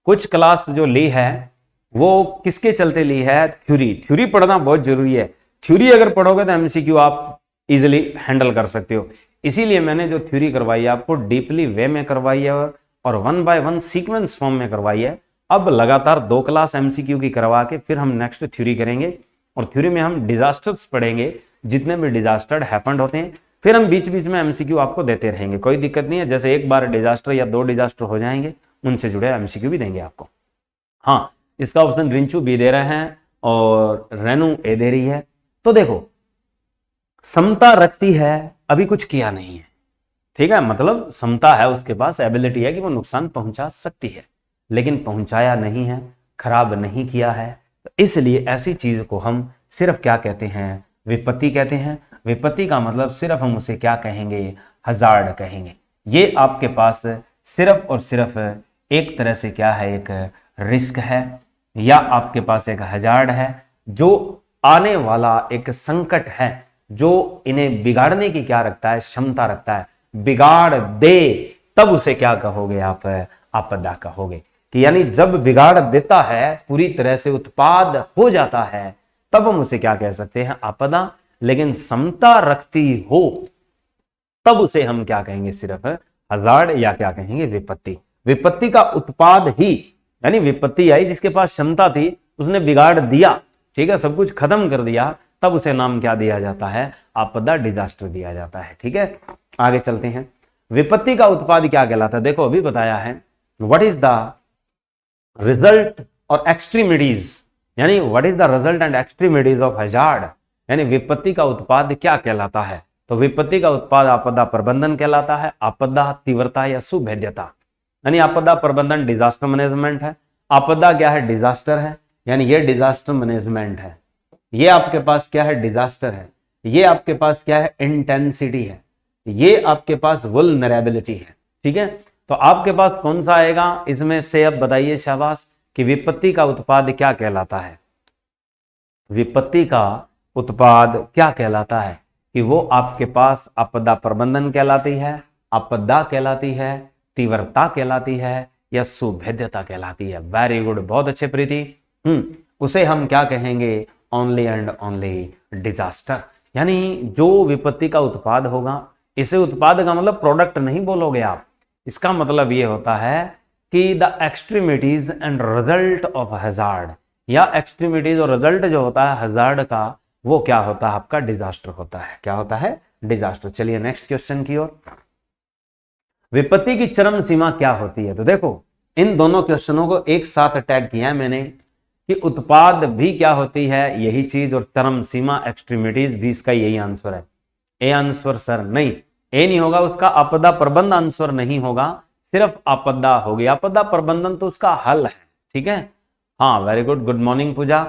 कुछ क्लास जो ली है वो किसके चलते ली है, थ्योरी पढ़ना बहुत जरूरी है। थ्योरी अगर पढ़ोगे तो एमसीक्यू आप इजिली हैंडल कर सकते हो। इसीलिए मैंने जो थ्योरी करवाई है आपको डीपली वे में करवाई है और 1 बाय 1 सीक्वेंस फॉर्म में करवाई है। अब लगातार 2 क्लास एमसीक्यू की करवा के फिर हम नेक्स्ट थ्योरी करेंगे और थ्योरी में हम डिजास्टर्स पढ़ेंगे, जितने भी डिजास्टर हैपेंड होते हैं, फिर हम बीच बीच में एमसीक्यू आपको देते रहेंगे, कोई दिक्कत नहीं है। जैसे एक बार डिजास्टर या 2 डिजास्टर हो जाएंगे, उनसे जुड़े एमसीक्यू भी देंगे आपको। हाँ इसका ऑप्शन रिंचू बी दे रहे हैं और रेनू ए दे रही है। तो देखो समता रखती है, अभी कुछ किया नहीं है, ठीक है, मतलब समता है, उसके पास एबिलिटी है कि वो नुकसान पहुंचा सकती है, लेकिन पहुंचाया नहीं है, खराब नहीं किया है। तो इसलिए ऐसी चीज को हम सिर्फ क्या कहते हैं, विपत्ति कहते हैं। विपत्ति का मतलब सिर्फ हम उसे क्या कहेंगे, हजार्ड कहेंगे। ये आपके पास सिर्फ और सिर्फ एक तरह से क्या है, एक रिस्क है या आपके पास एक हजार्ड है, जो आने वाला एक संकट है, जो इन्हें बिगाड़ने की क्या रखता है, क्षमता रखता है। बिगाड़ दे तब उसे क्या कहोगे आप, आपदा कहोगे। कि यानी जब बिगाड़ देता है, पूरी तरह से उत्पाद हो जाता है, तब हम उसे क्या कह सकते हैं, आपदा। लेकिन समता रखती हो तब उसे हम क्या कहेंगे, सिर्फ हजार्ड या क्या कहेंगे, विपत्ति। विपत्ति का उत्पाद ही, यानी विपत्ति आई जिसके पास क्षमता थी, उसने बिगाड़ दिया, ठीक है, सब कुछ खत्म कर दिया, तब उसे नाम क्या दिया जाता है, आपदा, डिजास्टर दिया जाता है। ठीक है, आगे चलते हैं। विपत्ति का उत्पाद क्या कहलाता है, देखो अभी बताया है, व्हाट इज द रिजल्ट और एक्सट्रीमिटीज, यानी what is the result and extremities of hazard, यानी विपत्ति का उत्पाद क्या कहलाता है। तो विपत्ति का उत्पाद आपदा प्रबंधन कहलाता है, आपदा तीव्रता या सुभेद्यता। यानी आपदा प्रबंधन डिजास्टर मैनेजमेंट है, आपदा क्या है, डिजास्टर है, यानी ये डिजास्टर मैनेजमेंट है। ये आपके पास क्या है, डिजास्टर है। ये आपके पास क्या है, इंटेंसिटी है। ये आपके पास वल्नरेबिलिटी है। ठीक है, तो आपके पास कौन सा आएगा इसमें से, अब बताइए शाबाश, कि विपत्ति का उत्पाद क्या कहलाता है। विपत्ति का उत्पाद क्या कहलाता है, कि वो आपके पास आपदा प्रबंधन कहलाती है, आपदा कहलाती है, तीव्रता कहलाती है, या सुभेद्यता कहलाती है। वेरी गुड, बहुत अच्छे प्रीति। उसे हम क्या कहेंगे, ओनली एंड ओनली डिजास्टर। यानी जो विपत्ति का उत्पाद होगा, इसे उत्पाद का मतलब प्रोडक्ट नहीं बोलोगे आप, इसका मतलब ये होता है कि the extremities and result of hazard, या एक्सट्रीमिटीज और रिजल्ट जो होता है हैजार्ड का, वो क्या होता है, आपका डिजास्टर होता है। क्या होता है, डिजास्टर। चलिए नेक्स्ट क्वेश्चन की ओर। विपत्ति की चरम सीमा क्या होती है। तो देखो, इन दोनों क्वेश्चनों को एक साथ अटैक किया है मैंने, कि उत्पाद भी क्या होती है, यही चीज, और चरम सीमा एक्सट्रीमिटीज भी इसका यही आंसर है। ए आंसर सर नहीं, ए नहीं होगा, उसका आपदा प्रबंध आंसर नहीं होगा, सिर्फ आपदा होगी। आपदा प्रबंधन तो उसका हल है। ठीक है, हाँ वेरी गुड, गुड मॉर्निंग पूजा।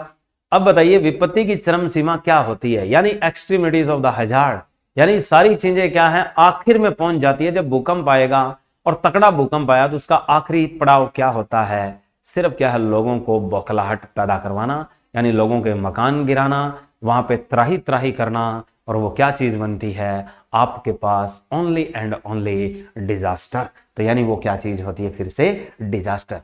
अब बताइए विपत्ति की चरम सीमा क्या होती है, यानी एक्सट्रीमिटीज ऑफ द हैजार्ड, यानी सारी चीजें क्या है, आखिर में पहुंच जाती है। जब भूकंप आएगा और तकड़ा भूकंप आया तो उसका आखिरी पड़ाव क्या होता है, सिर्फ क्या है, लोगों को बौखलाहट पैदा करवाना, यानी लोगों के मकान गिराना, वहां पे त्राही त्राही करना, और वो क्या चीज बनती है आपके पास, ओनली एंड ओनली डिजास्टर। तो यानी वो क्या चीज होती है, फिर से डिजास्टर।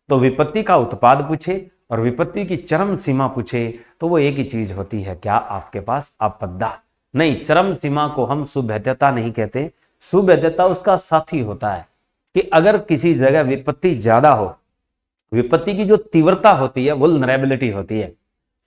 तो विपत्ति का उत्पाद पूछे और विपत्ति की चरम सीमा पूछे तो वो एक ही चीज होती है, क्या आपके पास, आपदा। नहीं, चरम सीमा को हम सुभेद्यता नहीं कहते, सुभेद्यता उसका साथी होता है, कि अगर किसी जगह विपत्ति ज्यादा हो, विपत्ति की जो तीव्रता होती है, वल्नरेबिलिटी होती है।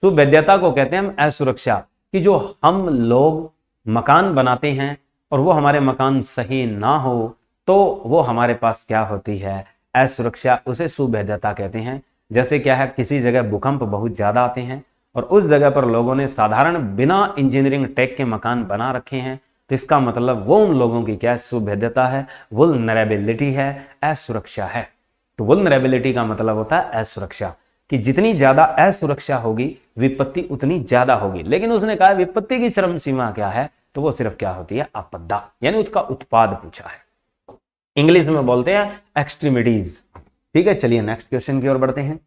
सुभेद्यता को कहते हैं हम असुरक्षा, कि जो हम लोग मकान बनाते हैं और वो हमारे मकान सही ना हो तो वो हमारे पास क्या होती है, असुरक्षा, उसे सुभेद्यता कहते हैं। जैसे क्या है, किसी जगह भूकंप बहुत ज्यादा आते हैं और उस जगह पर लोगों ने साधारण बिना इंजीनियरिंग टेक के मकान बना रखे हैं, तो इसका मतलब वो उन लोगों की क्या सुभेद्यता है, वल्नरेबिलिटी है, असुरक्षा है। तो वल्नरेबिलिटी का मतलब होता है असुरक्षा, कि जितनी ज्यादा असुरक्षा होगी विपत्ति उतनी ज्यादा होगी। लेकिन उसने कहा विपत्ति की चरम सीमा क्या है, तो वो सिर्फ क्या होती है, आपदा, यानी उसका उत्पाद पूछा है। इंग्लिश में बोलते हैं एक्सट्रीमिटीज। ठीक है, चलिए नेक्स्ट क्वेश्चन की ओर बढ़ते हैं।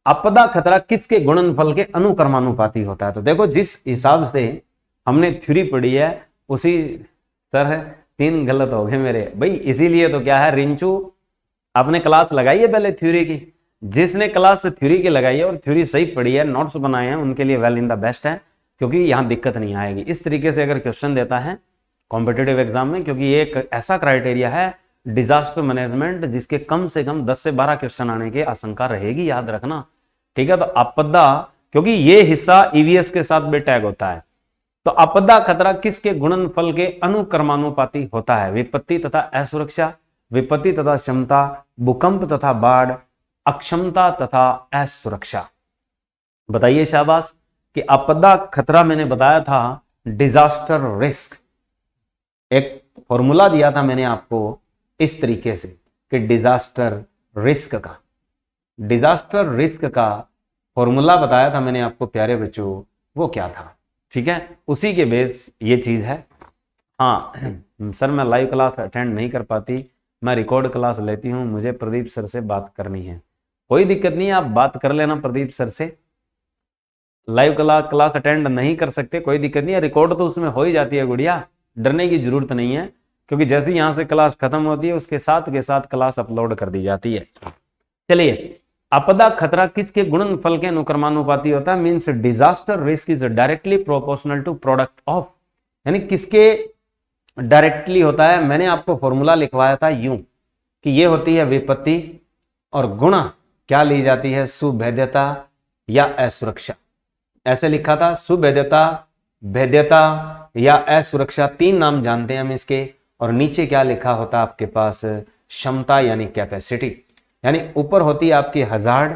आपदा खतरा किसके गुणनफल के अनुक्रमानुपाती होता है। तो देखो, जिस हिसाब से हमने थ्योरी पढ़ी है उसी, सर 3 गलत हो गए मेरे भाई, इसीलिए तो क्या है, रिंचू आपने क्लास लगाई है पहले थ्योरी की, जिसने क्लास थ्योरी की लगाई है और थ्योरी सही पढ़ी है, नोट्स बनाए हैं, उनके लिए वेल इन द बेस्ट है, क्योंकि यहाँ दिक्कत नहीं आएगी। इस तरीके से अगर क्वेश्चन देता है कॉम्पिटिटिव एग्जाम में, क्योंकि ये एक ऐसा क्राइटेरिया है डिजास्टर मैनेजमेंट जिसके कम से कम 10 से 12 क्वेश्चन आने की आशंका रहेगी, याद रखना। ठीक है, तो आपदा, क्योंकि ये हिस्सा ईवीएस के साथ भी टैग होता है, तो आपदा खतरा किसके गुणनफल के अनुक्रमानुपाती होता है, विपत्ति तथा असुरक्षा, विपत्ति तथा क्षमता, भूकंप तथा बाढ़, अक्षमता तथा असुरक्षा। बताइए शाबाश, कि आपदा खतरा मैंने बताया था डिजास्टर रिस्क, एक फॉर्मूला दिया था मैंने आपको इस तरीके से, कि डिजास्टर रिस्क का फॉर्मूला बताया था मैंने आपको प्यारे बच्चों, वो क्या था। ठीक है, उसी के बेस ये चीज है। हाँ सर, मैं लाइव क्लास अटेंड नहीं कर पाती, मैं रिकॉर्ड क्लास लेती हूँ, मुझे प्रदीप सर से बात करनी है। कोई दिक्कत नहीं है, आप बात कर लेना प्रदीप सर से। लाइव क्लास अटेंड नहीं कर सकते, कोई दिक्कत नहीं है, रिकॉर्ड तो उसमें हो ही जाती है गुड़िया, डरने की जरूरत नहीं है, क्योंकि जैसे यहाँ से क्लास खत्म होती है उसके साथ के साथ क्लास अपलोड कर दी जाती है। चलिए, आपदा खतरा किसके गुणनफल के अनुक्रमानुपाती होता है, means disaster risk is directly proportional to product of, यानी किसके डायरेक्टली होता है। मैंने आपको फॉर्मूला लिखवाया था यूं, कि ये होती है विपत्ति और गुणा क्या ली जाती है, सुभेद्यता या असुरक्षा, ऐसे लिखा था, सुभेद्यता, भेद्यता या असुरक्षा, 3 नाम जानते हैं हम इसके। और नीचे क्या लिखा होता आपके पास, क्षमता यानी कैपेसिटी, यानी ऊपर होती है आपकी हजार्ड,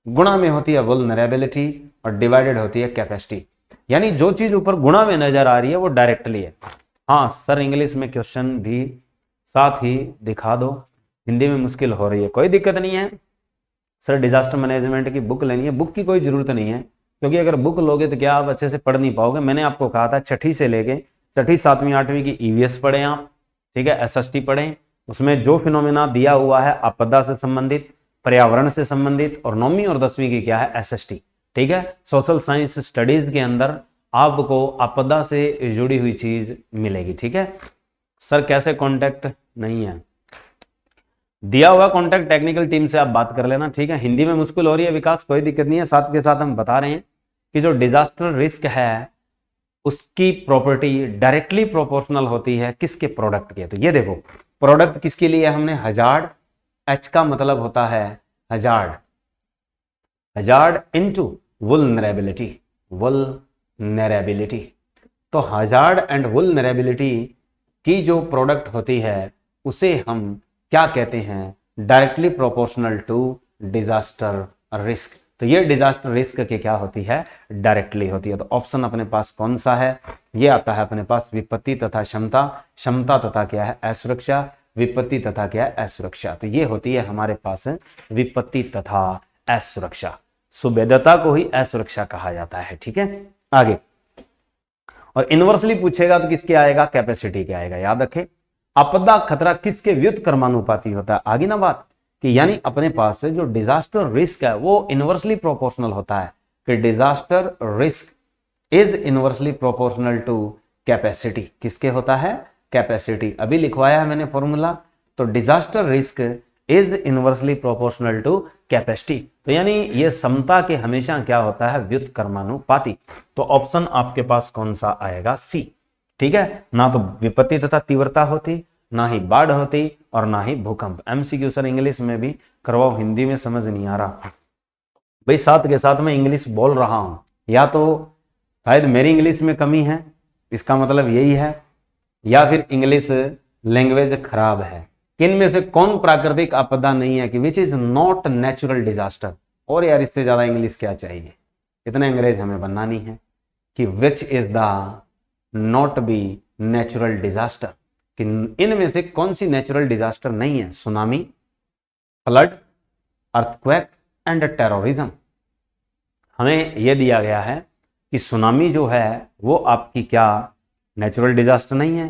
गुणा में होती है वल्नरेबिलिटी, और डिवाइडेड होती है कैपेसिटी, यानी जो चीज ऊपर गुणा में नजर आ रही है वो डायरेक्टली है। हाँ सर, इंग्लिश में क्वेश्चन भी साथ ही दिखा दो, हिंदी में मुश्किल हो रही है, कोई दिक्कत नहीं है, सर डिजास्टर मैनेजमेंट की बुक लेनी है, बुक की कोई जरूरत नहीं है, क्योंकि अगर बुक लोगे तो क्या आप अच्छे से पढ़ नहीं पाओगे। मैंने आपको कहा था छठी से लेके छठी 7वीं 8वीं की ईवीएस पढ़ें आप, ठीक है, एसएसटी पढ़ें, उसमें जो फिनोमेना दिया हुआ है आपदा से संबंधित, पर्यावरण से संबंधित, और 9वीं और 10वीं की क्या है एसएसटी, ठीक है। सोशल साइंस स्टडीज के अंदर आपको आपदा से जुड़ी हुई चीज मिलेगी, ठीक है। सर कैसे कांटेक्ट, नहीं है दिया हुआ कांटेक्ट, टेक्निकल टीम से आप बात कर लेना, ठीक है। हिंदी में मुश्किल हो रही है विकास, कोई दिक्कत नहीं है, साथ के साथ हम बता रहे हैं कि जो डिजास्टर रिस्क है उसकी प्रॉपर्टी डायरेक्टली प्रोपोर्शनल होती है किसके, प्रोडक्ट के। तो ये देखो प्रोडक्ट किसके लिए हमने हजार्ड, एच का मतलब होता है हजार्ड, हजार्ड इनटू वुल्नरेबिलिटी, वुल्नरेबिलिटी। तो हजार्ड एंड वुल्नरेबिलिटी की जो प्रोडक्ट होती है उसे हम क्या कहते हैं, directly proportional to disaster risk. तो ये डिजास्टर रिस्क के क्या होती है, डायरेक्टली होती है। तो ऑप्शन अपने पास कौन सा है, ये आता है अपने पास विपत्ति तथा क्षमता, क्षमता तथा क्या है असुरक्षा, विपत्ति तथा क्या है असुरक्षा। तो ये होती है हमारे पास विपत्ति तथा असुरक्षा, सुभेद्यता को ही असुरक्षा कहा जाता है, ठीक है। आगे और इनवर्सली पूछेगा तो किसके आएगा, कैपेसिटी के आएगा, याद रखें। आपदा खतरा किसके व्युत्क्रमानुपाती होता है, आगे ना बात कि यानी अपने पास जो डिजास्टर रिस्क है वो इनवर्सली प्रोपोर्शनल होता है, कि disaster risk is inversely proportional to capacity, किसके होता है, कैपेसिटी। अभी लिखवाया है मैंने फॉर्मूला, तो disaster risk is inversely proportional to capacity. तो यानी ये समता के हमेशा क्या होता है, व्युत्क्रमानुपाती। तो ऑप्शन आपके पास कौन सा आएगा, सी, ठीक है। ना तो विपत्ति तथा तीव्रता होती, ना ही बाढ़ होती, और ना ही भूकंप। एमसीक्यू सर इंग्लिश में भी करवाओ, हिंदी में समझ नहीं आ रहा भाई, साथ के साथ मैं इंग्लिश बोल रहा हूं, या तो शायद मेरी इंग्लिश में कमी है, इसका मतलब यही है, या फिर इंग्लिश लैंग्वेज खराब है। किन में से कौन प्राकृतिक आपदा नहीं है, कि which is not natural disaster. और यार इससे ज्यादा इंग्लिश क्या चाहिए, इतना अंग्रेज हमें बनना नहीं है, कि which is the not be natural disaster, कि इनमें से कौन सी नेचुरल डिजास्टर नहीं है, tsunami, flood, earthquake and terrorism. हमें यह दिया गया है कि सुनामी जो है वो आपकी क्या नेचुरल डिजास्टर नहीं है,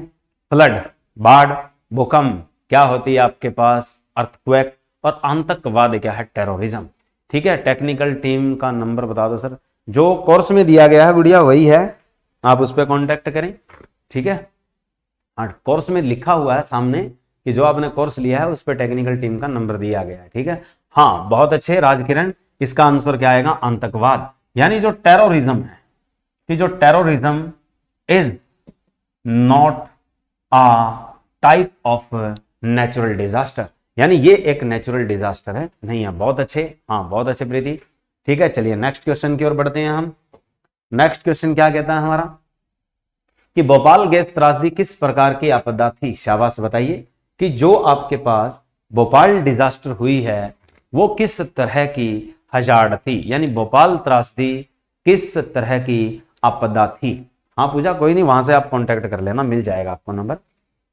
फ्लड बाढ़ भूकंप क्या होती है आपके पास अर्थक्वेक, और आतंकवाद क्या है टेररिज्म, ठीक है। टेक्निकल टीम का नंबर बता दो सर, जो कोर्स में दिया गया है गुड़िया वही है, आप उस पर कांटेक्ट करें, ठीक है। कोर्स में लिखा हुआ है सामने कि जो आपने कोर्स लिया है उस पर टेक्निकल टीम का नंबर दिया गया है, ठीक है। हाँ बहुत अच्छे राजकिरण, इसका आंसर क्या आएगा, आतंकवाद, यानी जो टेररिज्म है, कि जो terrorism is not a type of natural disaster, यानी ये एक नेचुरल डिजास्टर है नहीं है। बहुत अच्छे, हाँ बहुत अच्छे प्रीति, ठीक है। चलिए नेक्स्ट क्वेश्चन की ओर बढ़ते हैं हम। नेक्स्ट क्वेश्चन क्या कहता है हमारा, कि भोपाल गैस त्रासदी किस प्रकार की आपदा थी, शाबाश बताइए, कि जो आपके पास भोपाल डिजास्टर हुई है वो किस तरह की हजार्ड थी, यानी भोपाल त्रासदी किस तरह की आपदा थी। हाँ पूजा कोई नहीं, वहां से आप कांटेक्ट कर लेना, मिल जाएगा आपको नंबर।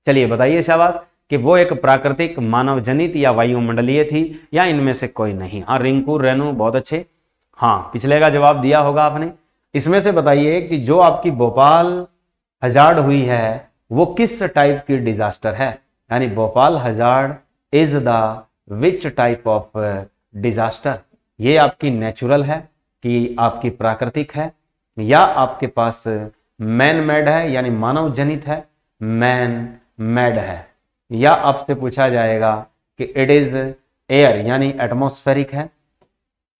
चलिए बताइए शाबाश, कि वो एक प्राकृतिक मानव जनित या वायुमंडलीय थी, या इनमें से कोई नहीं। हाँ रिंकू रेनू बहुत अच्छे, हाँ पिछले का जवाब दिया होगा आपने। इसमें से बताइए कि जो आपकी भोपाल हजार्ड हुई है वो किस टाइप की डिजास्टर है, यानी Bhopal hazard is the which type of disaster. ये आपकी नेचुरल है कि आपकी प्राकृतिक है, या आपके पास मैन मेड है यानी मानव जनित है, मैन मेड है, या आपसे पूछा जाएगा कि इट इज एयर यानी एटमॉस्फेरिक है,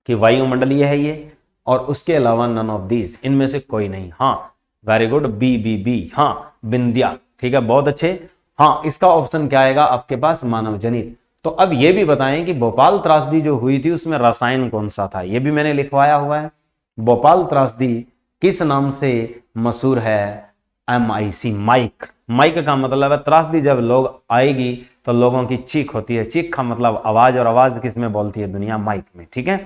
कि वायुमंडलीय है ये, और उसके अलावा नन ऑफ दीज, इनमें से कोई नहीं। हाँ very good, B B B, हाँ बिंदिया, ठीक है बहुत अच्छे। हाँ इसका ऑप्शन क्या आएगा आपके पास, मानव जनित। तो अब ये भी बताएं कि भोपाल त्रासदी जो हुई थी उसमें रसायन कौन सा था, ये भी मैंने लिखवाया हुआ है। भोपाल त्रासदी किस नाम से मशहूर है, MIC, माइक। माइक का मतलब है त्रासदी जब लोग आएगी तो लोगों की चीख होती है, चीख का मतलब आवाज, और आवाज किस में बोलती है, दुनिया, माइक में, ठीक है।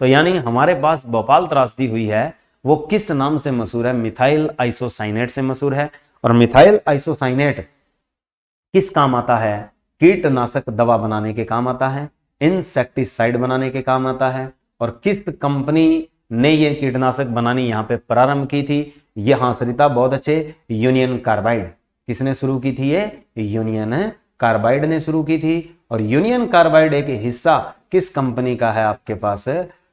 तो यानी हमारे पास भोपाल त्रासदी हुई है वो किस नाम से मशहूर है, मिथाइल आइसोसाइनेट से मशहूर है। और मिथाइल आइसोसाइनेट किस काम आता है, कीटनाशक दवा बनाने के काम आता है, इंसेक्टिसाइड बनाने के काम आता है। और किस कंपनी ने ये कीटनाशक बनानी यहाँ पे प्रारंभ की थी? ये हाँ सरिता बहुत अच्छे, यूनियन कार्बाइड। किसने शुरू की थी? ये यूनियन कार्बाइड ने शुरू की थी। और यूनियन कार्बाइड एक हिस्सा किस कंपनी का है? आपके पास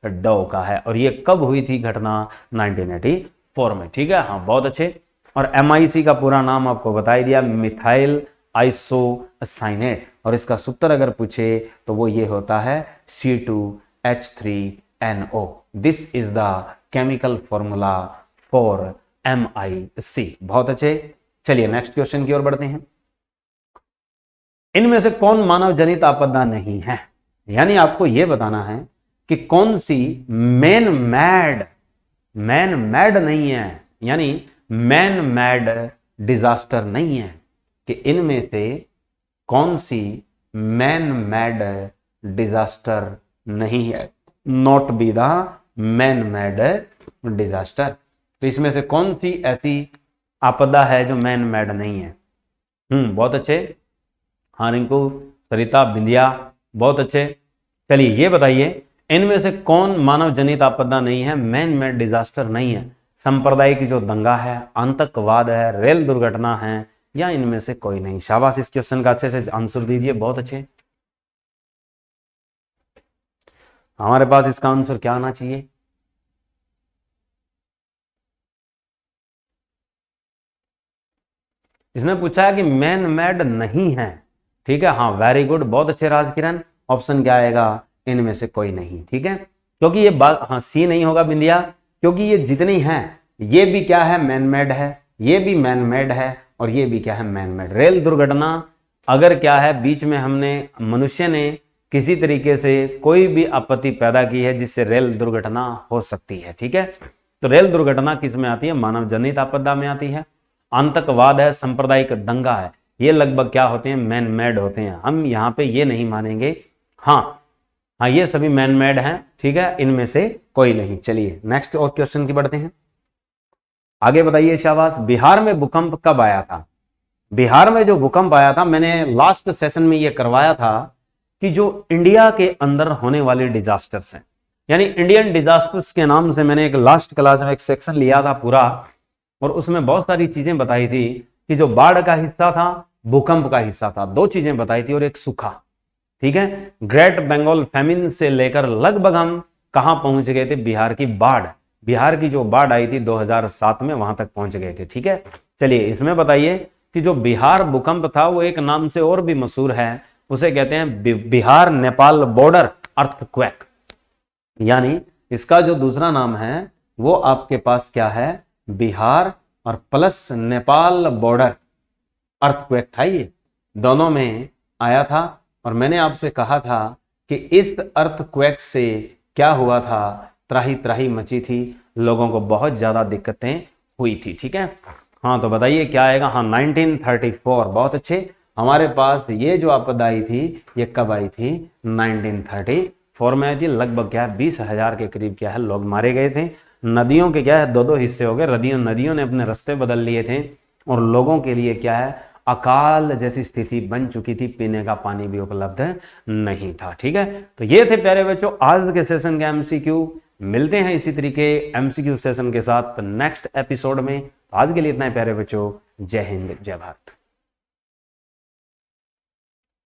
डव का है। और ये कब हुई थी घटना? 1984 में। ठीक है, हाँ बहुत अच्छे। और MIC का पूरा नाम आपको बता ही दिया, मिथाइल आइसोसाइनेट। और इसका सूत्र अगर पूछे तो वो ये होता है C2H3NO। This is the chemical formula for MIC। बहुत अच्छे। चलिए नेक्स्ट क्वेश्चन की ओर बढ़ते हैं। इनमें से कौन मानव जनित आपदा नहीं है? यानी आपको यह बताना है कि कौन सी मैन मैड नहीं है, यानी मैन मैड डिजास्टर नहीं है, कि इनमें से कौन सी मैन मैड डिजास्टर नहीं है, not be the man mad disaster. तो इसमें से कौन सी ऐसी आपदा है जो मैन मैड नहीं है? बहुत अच्छे, हाँ रिंकू, सरिता, बिंदिया, बहुत अच्छे। चलिए ये बताइए, इनमें से कौन मानव जनित आपदा नहीं है, मैन मेड डिजास्टर नहीं है? सांप्रदायिक जो दंगा है, आतंकवाद है, रेल दुर्घटना है, या इनमें से कोई नहीं? शाबाश, इस क्वेश्चन का अच्छे से आंसर दीजिए, बहुत अच्छे। हमारे पास इसका आंसर क्या आना चाहिए? इसने पूछा है कि मैन मेड नहीं है। ठीक है, हाँ वेरी गुड, बहुत अच्छे राजकिरण। ऑप्शन क्या आएगा? इनमें से कोई नहीं। ठीक है, क्योंकि ये बात, हाँ सी नहीं होगा बिंदिया, क्योंकि ये जितनी हैं ये भी क्या है? मैन मेड है, ये भी मैन मेड है, और ये भी क्या है? Man made. रेल दुर्घटना अगर क्या है, बीच में हमने मनुष्य ने किसी तरीके से कोई भी आपत्ति पैदा की है जिससे रेल दुर्घटना हो सकती है। ठीक है, तो रेल दुर्घटना किस में आती है? मानव जनित आपदा में आती है। आतंकवाद है, सांप्रदायिक दंगा है, ये लगभग क्या होते हैं? मैन मेड होते हैं। हम यहाँ पे ये नहीं मानेंगे, हाँ ये सभी मैन मेड हैं। ठीक है, इनमें से कोई नहीं। चलिए नेक्स्ट और क्वेश्चन की बढ़ते हैं, आगे बताइए। शाबाश। बिहार में भूकंप कब आया था? बिहार में जो भूकंप आया था, मैंने लास्ट सेशन में ये करवाया था कि जो इंडिया के अंदर होने वाले डिजास्टर्स हैं, यानी इंडियन डिजास्टर्स के नाम से मैंने एक लास्ट क्लास में एक सेक्शन लिया था पूरा, और उसमें बहुत सारी चीजें बताई थी कि जो बाढ़ का हिस्सा था, भूकंप का हिस्सा था, दो चीजें बताई थी, और एक सूखा। ठीक है, ग्रेट बंगाल फेमिन से लेकर लगभग हम कहां पहुंच गए थे? बिहार की बाढ़, बिहार की जो बाढ़ आई थी 2007 में, वहां तक पहुंच गए थे। ठीक है, चलिए इसमें बताइए कि जो बिहार भूकंप था वो एक नाम से और भी मशहूर है, उसे कहते हैं बिहार नेपाल बॉर्डर अर्थक्वेक, यानी इसका जो दूसरा नाम है वो आपके पास क्या है? बिहार और प्लस नेपाल बॉर्डर अर्थक्वेक था। ये दोनों में आया था, और मैंने आपसे कहा था कि इस अर्थक्वेक से क्या हुआ था? त्राही त्राही मची थी, लोगों को बहुत ज्यादा दिक्कतें हुई थी। ठीक है, हाँ तो बताइए क्या आएगा? हाँ 1934, बहुत अच्छे। हमारे पास ये जो आपदा आई थी ये कब आई थी? 1934 में आई थी। लगभग क्या है? 20,000 के करीब क्या है लोग मारे गए थे। नदियों के क्या है? दो दो हिस्से हो गए, नदियों ने अपने रास्ते बदल लिए थे, और लोगों के लिए क्या है? अकाल जैसी स्थिति बन चुकी थी, पीने का पानी भी उपलब्ध नहीं था। ठीक है, तो ये थे प्यारे बच्चों आज के सेशन के MCQ। मिलते हैं इसी तरीके MCQ सेशन के साथ नेक्स्ट एपिसोड में। आज के लिए इतना ही प्यारे बच्चों, जय हिंद जय भारत।